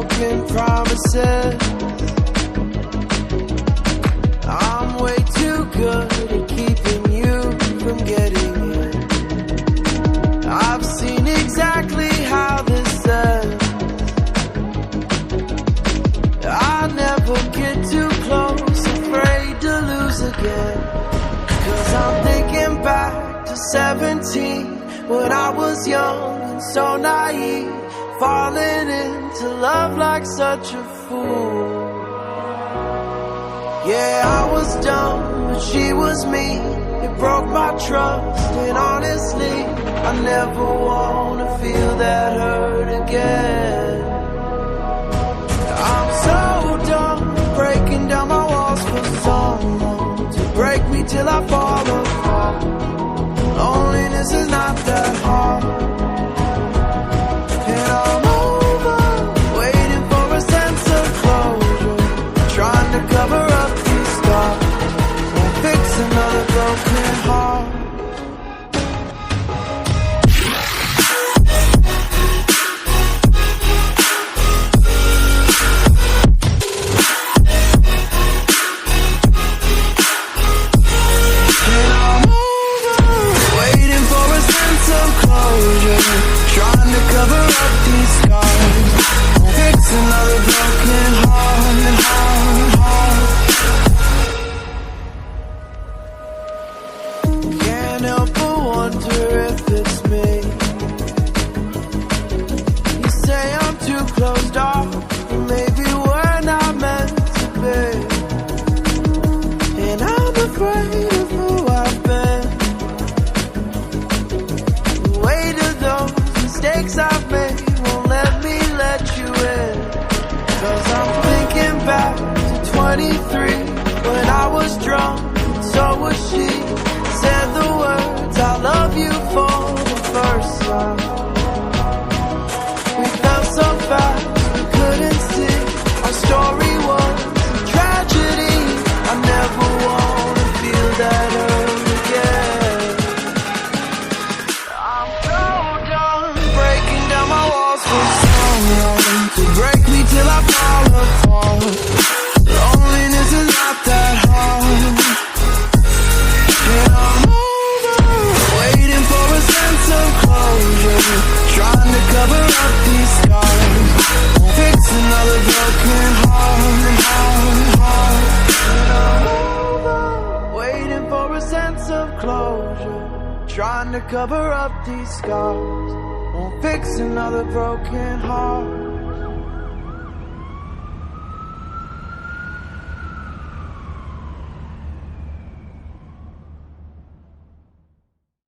broken promises. I'm way too good at keeping you from getting in. I've seen exactly how this ends. I never get too close, afraid to lose again. 'Cause I'm thinking back to 17, when I was young and so naive, falling into love like such a fool. Yeah, I was dumb, but she was me. It broke my trust, and honestly, I never wanna feel that hurt again. I'm so done breaking down my walls for someone to break me till I fall apart. Loneliness is not that hard. And I'm over, waiting for a sense of closure, trying to cover up these scars, won't fix another broken heart. Trying to cover up these scars, fix another broken heart. Can't help but wonder if it's me. You say I'm too closed off, but maybe we're not meant to be. And I'm afraid of who I've been. The weight of those mistakes I've made won't let me let you in. 'Cause I'm thinking back to 23, when I was drunk, so was she. Said the words, I love you, for the first time. We felt so fast, we couldn't see. Our story was a tragedy. I never wanna feel that hurt again. I'm so done breaking down my walls for someone to break me till I fall apart. Loneliness is not that hard. And I'm over, waiting for a sense of closure, trying to cover up these scars, won't fix another broken heart. And I'm over, waiting for a sense of closure, trying to cover up these scars, won't fix another broken heart.